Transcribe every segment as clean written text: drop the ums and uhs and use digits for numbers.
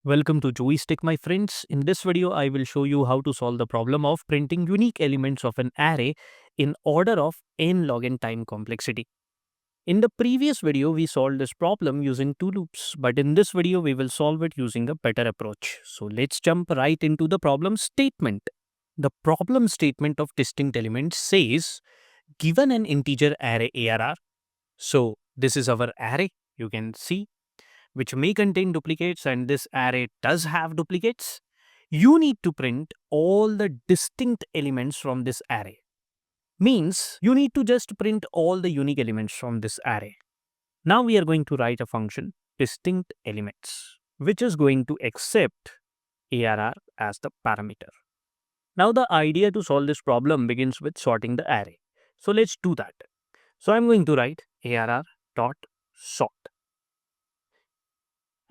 Welcome to Joystick, my friends. In this video, I will show you how to solve the problem of printing unique elements of an array in order of n log n time complexity. In the previous video, we solved this problem using two loops, but in this video, we will solve it using a better approach. So let's jump right into the problem statement. The problem statement of distinct elements says, given an integer array ARR, so this is our array, you can see, which may contain duplicates, and this array does have duplicates, you need to print all the distinct elements from this array. Means you need to just print all the unique elements from this array. Now we are going to write a function distinct elements, which is going to accept ARR as the parameter. Now the idea to solve this problem begins with sorting the array. So let's do that. So I'm going to write ARR dot sort.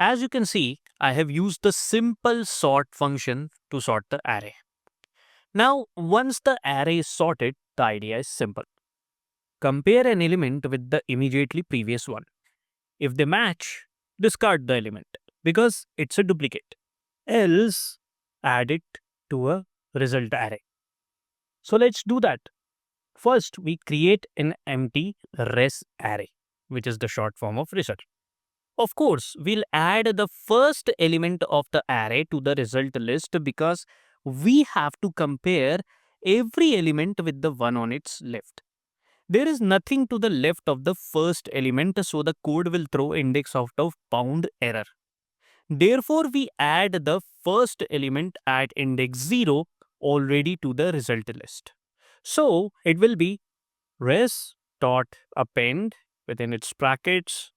As you can see, I have used the simple sort function to sort the array. Now, once the array is sorted, the idea is simple. Compare an element with the immediately previous one. If they match, discard the element because it's a duplicate. Else, add it to a result array. So let's do that. First, we create an empty res array, which is the short form of result. Of course, we'll add the first element of the array to the result list because we have to compare every element with the one on its left. There is nothing to the left of the first element, so the code will throw index out of bound error. Therefore, we add the first element at index 0 already to the result list. So, it will be res dot append within its brackets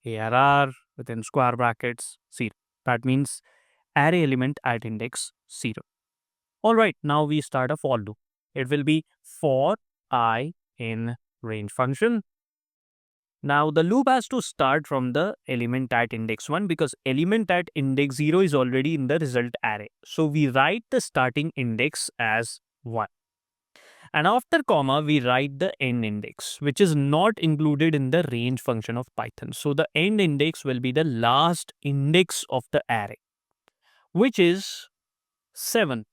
ARR within square brackets 0. That means array element at index 0. Alright, now we start a for loop. It will be for I in range function. Now the loop has to start from the element at index 1 because element at index 0 is already in the result array. So we write the starting index as 1. And after comma, we write the end index, which is not included in the range function of Python. So the end index will be the last index of the array, which is 7.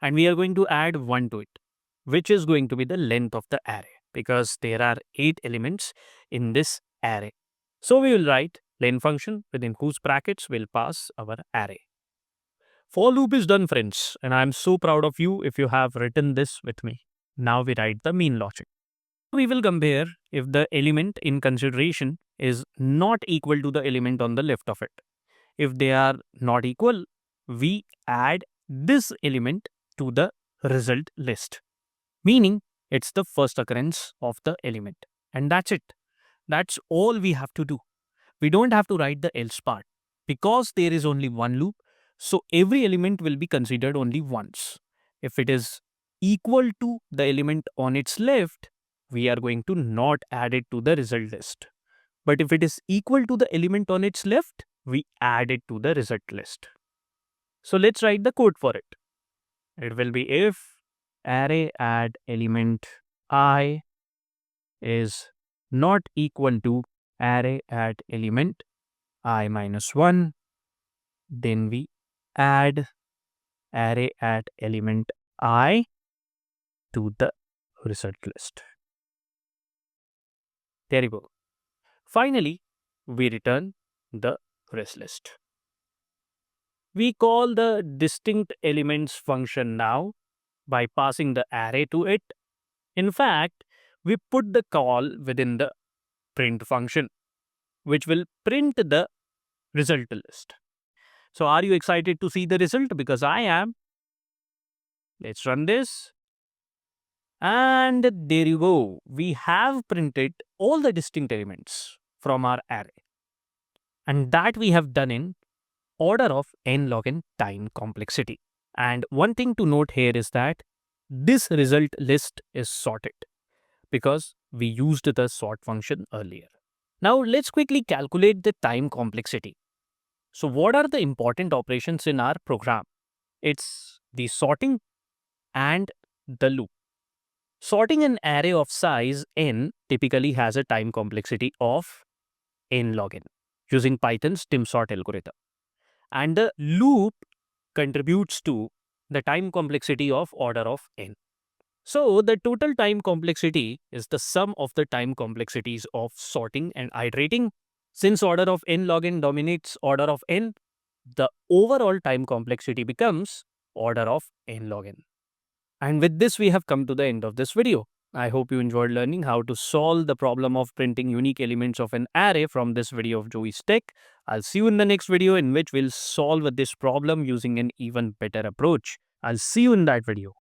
And we are going to add 1 to it, which is going to be the length of the array because there are 8 elements in this array. So we will write len function within whose brackets will pass our array. For loop is done, friends, and I am so proud of you if you have written this with me. Now we write the mean logic. We will compare if the element in consideration is not equal to the element on the left of it. If they are not equal, we add this element to the result list, meaning it's the first occurrence of the element. And that's it. That's all we have to do. We don't have to write the else part because there is only one loop. So every element will be considered only once. If it is equal to the element on its left, we are going to not add it to the result list. But if it is equal to the element on its left, we add it to the result list. So let's write the code for it. It will be if array add element I is not equal to array add element I minus 1, then we add array add element I to the result list. There you go. Finally, we return the res list. We call the distinct elements function now by passing the array to it. In fact, we put the call within the print function, which will print the result list. So are you excited to see the result? Because I am. Let's run this. And there you go. We have printed all the distinct elements from our array. And that we have done in order of n log n time complexity. And one thing to note here is that this result list is sorted because we used the sort function earlier. Now let's quickly calculate the time complexity. So what are the important operations in our program? It's the sorting and the loop. Sorting an array of size n typically has a time complexity of n log n using Python's timsort algorithm. and the loop contributes to the time complexity of order of n. So the total time complexity is the sum of the time complexities of sorting and iterating. Since order of n log n dominates order of n, the overall time complexity becomes order of n log n. And with this, we have come to the end of this video. I hope you enjoyed learning how to solve the problem of printing unique elements of an array from this video of Joey's Tech. I'll see you in the next video in which we'll solve this problem using an even better approach. I'll see you in that video.